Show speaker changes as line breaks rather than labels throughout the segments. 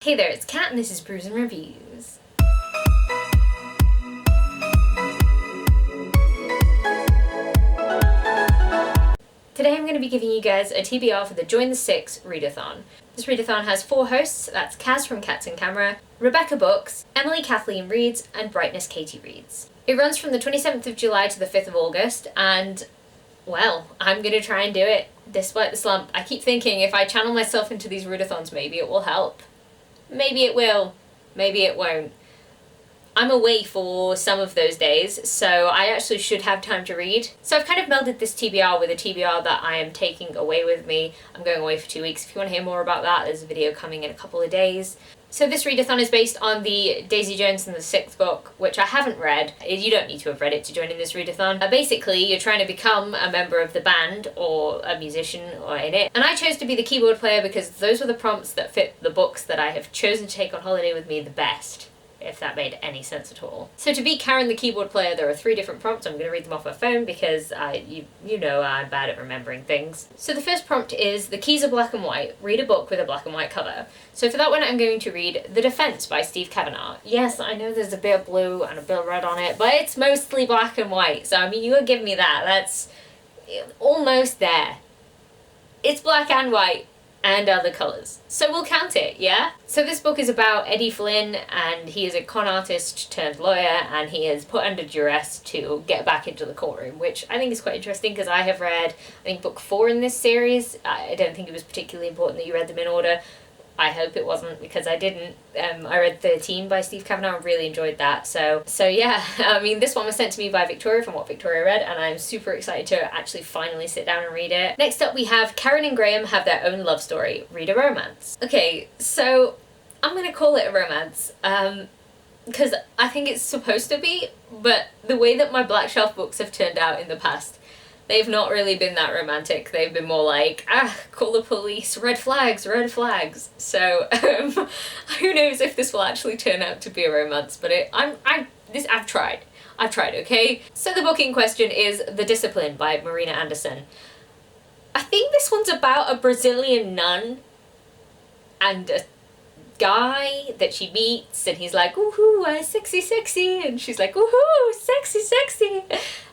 Hey there, it's Kat and this is Brews and Reviews. Today I'm going to be giving you guys a TBR for the Join the Six Readathon. This readathon has 4 hosts, that's Kaz from Cats and Camera, Rebecca Books, Emily Kathleen Reads, and Brightness Katie Reads. It runs from the 27th of July to the 5th of August, and well, I'm going to try and do it despite the slump. I keep thinking if I channel myself into these readathons, maybe it will help. Maybe it will, maybe it won't. I'm away for some of those days, so I actually should have time to read. So I've kind of melded this TBR with a TBR that I am taking away with me. I'm going away for 2 weeks. If you want to hear more about that, there's a video coming in a couple of days. So this readathon is based on the Daisy Jones and the Sixth book, which I haven't read. You don't need to have read it to join in this readathon. Basically, you're trying to become a member of the band or a musician or in it. And I chose to be the keyboard player because those were the prompts that fit the books that I have chosen to take on holiday with me the best, if that made any sense at all. So to be Karen the keyboard player, there are 3 different prompts. I'm going to read them off my phone because you know I'm bad at remembering things. So the first prompt is, the keys are black and white, read a book with a black and white cover. So for that one I'm going to read The Defense by Steve Kavanagh. Yes, I know there's a bit of blue and a bit of red on it, but it's mostly black and white, so I mean you gotta give me that. That's almost there. It's black and white and other colours. So we'll count it, yeah? So this book is about Eddie Flynn, and he is a con artist turned lawyer, and he is put under duress to get back into the courtroom, which I think is quite interesting because I have read, I think, book 4 in this series. I don't think it was particularly important that you read them in order. I hope it wasn't, because I didn't. I read 13 by Steve Kavanagh and really enjoyed that. So yeah, I mean, this one was sent to me by Victoria from what Victoria read, and I'm super excited to actually finally sit down and read it. Next up we have Karen and Graham Have Their Own Love Story, Read a Romance. Okay, so I'm gonna call it a romance, because I think it's supposed to be, but the way that my Black Shelf books have turned out in the past, they've not really been that romantic. They've been more like, call the police, red flags, red flags. So, who knows if this will actually turn out to be a romance, but I've tried, okay? So the book in question is The Discipline by Marina Anderson. I think this one's about a Brazilian nun and a guy that she meets, and he's like, woohoo, sexy, sexy, and she's like, woohoo, sexy, sexy.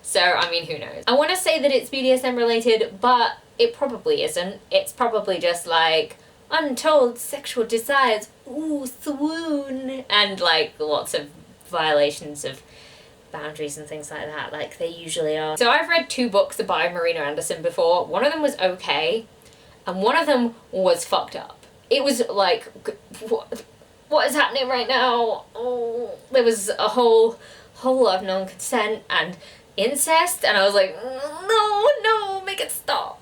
So, I mean, who knows? I want to say that it's BDSM related, but it probably isn't. It's probably just like untold sexual desires, ooh, swoon, and like lots of violations of boundaries and things like that, like they usually are. So I've read 2 books by Marina Anderson before. One of them was okay, and one of them was fucked up. It was like, what is happening right now? Oh, there was a whole lot of non-consent and incest, and I was like, no, make it stop.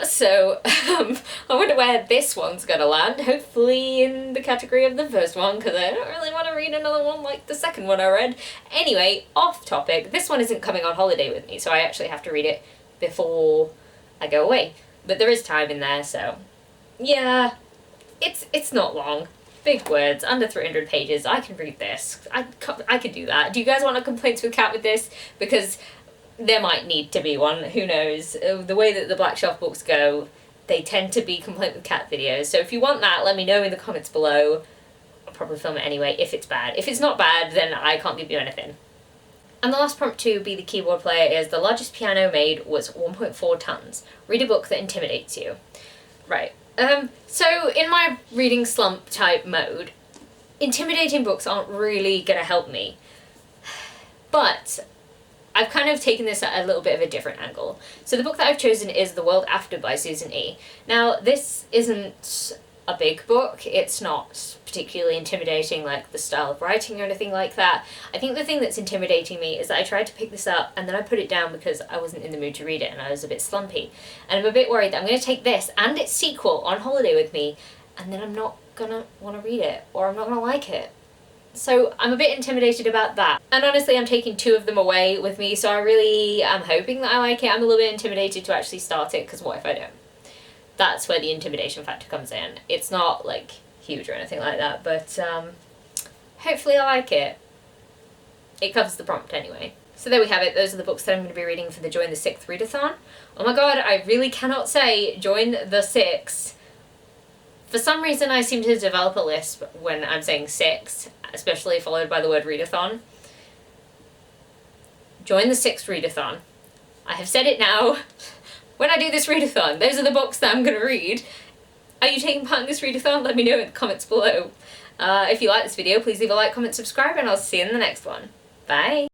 So, I wonder where this one's gonna land. Hopefully in the category of the first one, because I don't really want to read another one like the second one I read. Anyway, off topic, this one isn't coming on holiday with me, so I actually have to read it before I go away. But there is time in there, so yeah, it's not long. Big words, under 300 pages. I can read this. I could do that. Do you guys want a complaints with Kat with this? Because there might need to be one. Who knows? The way that the Black Shelf books go, they tend to be complaint with Kat videos. So if you want that, let me know in the comments below. I'll probably film it anyway if it's bad. If it's not bad, then I can't give you anything. And the last prompt to be the keyboard player is, the largest piano made was 1.4 tons. Read a book that intimidates you. Right. So in my reading slump type mode, intimidating books aren't really gonna help me. But I've kind of taken this at a little bit of a different angle. So the book that I've chosen is The World After by Susan E. Now, this isn't a big book. It's not particularly intimidating, like the style of writing or anything like that. I think the thing that's intimidating me is that I tried to pick this up and then I put it down because I wasn't in the mood to read it and I was a bit slumpy. And I'm a bit worried that I'm going to take this and its sequel on holiday with me, and then I'm not going to want to read it, or I'm not going to like it. So I'm a bit intimidated about that. And honestly, I'm taking 2 of them away with me, so I really am hoping that I like it. I'm a little bit intimidated to actually start it, because what if I don't? That's where the intimidation factor comes in. It's not like huge or anything like that, but hopefully I like it. It covers the prompt anyway. So there we have it. Those are the books that I'm going to be reading for the Join the Sixth Readathon. Oh my god, I really cannot say Join the Six For some reason I seem to develop a lisp when I'm saying 6, especially followed by the word readathon. Join the Six Readathon. I have said it now. When I do this readathon, those are the books that I'm going to read. Are you taking part in this readathon? Let me know in the comments below. If you like this video, please leave a like, comment, subscribe, and I'll see you in the next one. Bye!